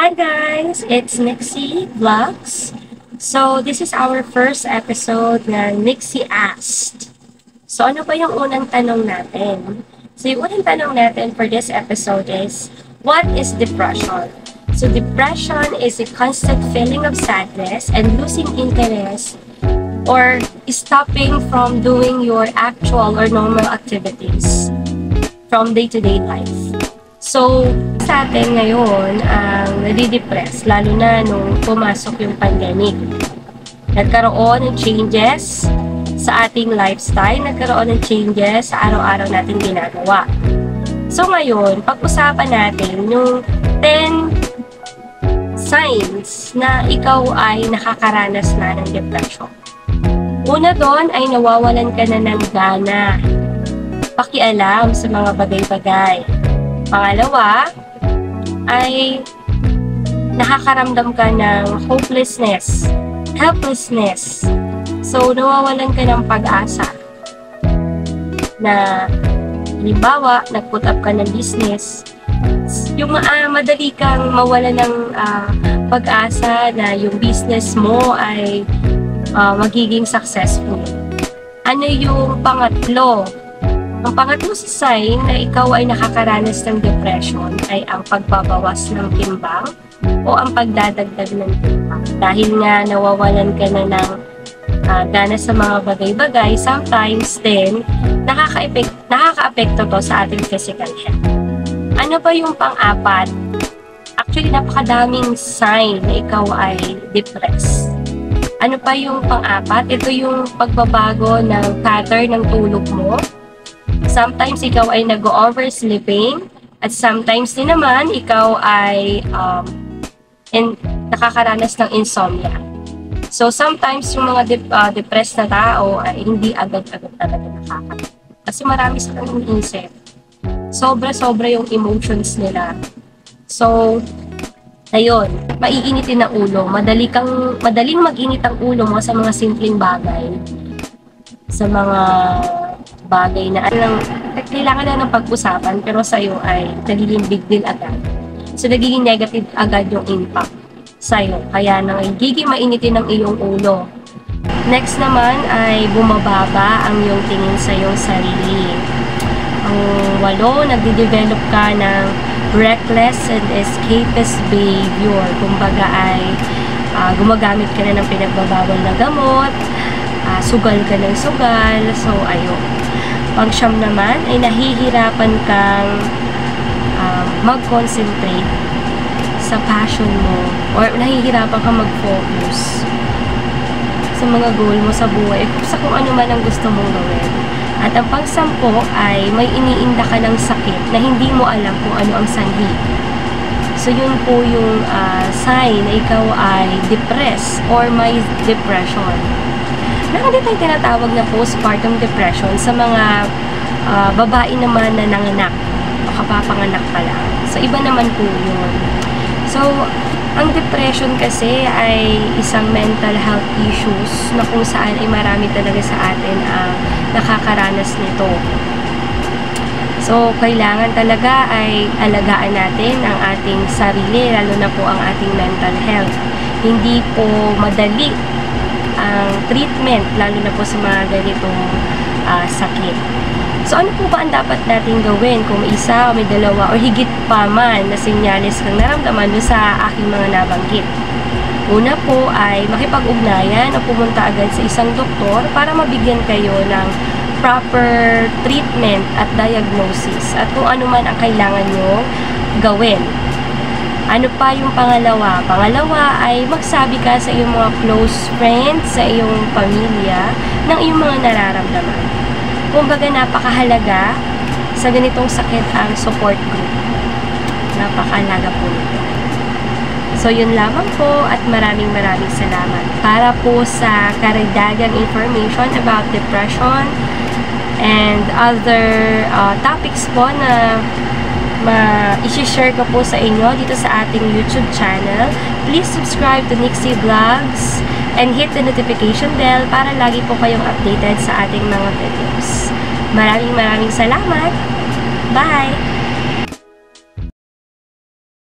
Hi guys! It's Nixie Vlogs. So, this is our first episode na Nixie Asked. So, ano ba yung unang tanong natin? So, yung unang tanong natin for this episode is, what is depression? So, depression is a constant feeling of sadness and losing interest or stopping from doing your actual or normal activities from day-to-day life. So, sa atin ngayon, ang nadidepress, lalo na nung pumasok yung pandemic. Nagkaroon ng changes sa ating lifestyle, nagkaroon ng changes sa araw-araw natin ginagawa. So, ngayon, pag-usapan natin yung 10 signs na ikaw ay nakakaranas na ng depression. Una doon ay nawawalan ka na ng gana, pakialam sa mga bagay-bagay. Pangalawa, ay nakakaramdam ka ng hopelessness, helplessness. So, nawawalan ka ng pag-asa na, halimbawa, nag-put up ka ng business, yung madali kang mawala ng pag-asa na yung business mo ay magiging successful. Ano yung pangatlo? Ang pangatlo sa sign na ikaw ay nakakaranas ng depression ay ang pagbabawas ng timbang o ang pagdadagdag ng timbang. Dahil nga nawawalan ka na ng gana sa mga bagay-bagay, sometimes din nakaka-apekto to sa ating physical health. Ano ba yung pang-apat? Actually, napakadaming sign na ikaw ay depressed. Ano pa yung pang-apat? Ito yung pagbabago ng pattern ng tulog mo. Sometimes ikaw ay nag-oversleeping at sometimes din naman ikaw ay nakakaranas ng insomnia. So sometimes yung mga depressed na tao ay hindi agad-agad talaga nakakaranas. Kasi marami silang iniisip. Sobra-sobra yung emotions nila. So, ayun, maiinitin ang ulo. Madaling mag-init ang ulo mo sa mga simpleng bagay. Sa mga bagay na kailangan na ng pag-usapan pero sa'yo ay nagiging big deal agad. So, nagiging negative agad yung impact sa'yo. Kaya nagiging mainitin ang iyong ulo. Next naman ay bumababa ang iyong tingin sa iyong sarili. Ang walo, nagde-develop ka ng reckless and escapist behavior. Kumbaga ay gumagamit ka na ng pinagbabawal na gamot, sugal ka ng sugal. So, ayun. Pang-siyam naman ay nahihirapan kang mag-concentrate sa passion mo or nahihirapan kang mag-focus sa mga goal mo sa buhay sa kung ano man ang gusto mong gawin. At ang pang-sampo ay may iniinda ka ng sakit na hindi mo alam kung ano ang sanhi. So, yun po yung sign na ikaw ay depressed or may depression. Meron din tayong tinatawag na postpartum depression sa mga babae naman na nanganak o kapapanganak pa lang. So, iba naman po yun. So, ang depression kasi ay isang mental health issues na kung saan ay marami talaga sa atin ang nakakaranas nito. So, kailangan talaga ay alagaan natin ang ating sarili, lalo na po ang ating mental health. Hindi po madali ang treatment, lalo na po sa mga ganitong sakit. So, ano po ba ang dapat natin gawin kung may isa o may dalawa o higit pa man na senyales kang naramdaman doon sa aking mga nabanggit? Una po ay makipag-ugnayan o pumunta agad sa isang doktor para mabigyan kayo ng proper treatment at diagnosis at kung ano man ang kailangan nyo gawin. Ano pa yung pangalawa? Pangalawa ay magsabi ka sa iyong mga close friends, sa iyong pamilya, ng iyong mga nararamdaman. Kumbaga, napakahalaga sa ganitong sakit ang support group. Napakahalaga po nito. So, yun lamang po at maraming salamat. Para po sa karagdagang information about depression and other topics po na i-share ko po sa inyo dito sa ating YouTube channel. Please subscribe to Nixie Vlogs and hit the notification bell para lagi po kayong updated sa ating mga videos. Maraming salamat! Bye!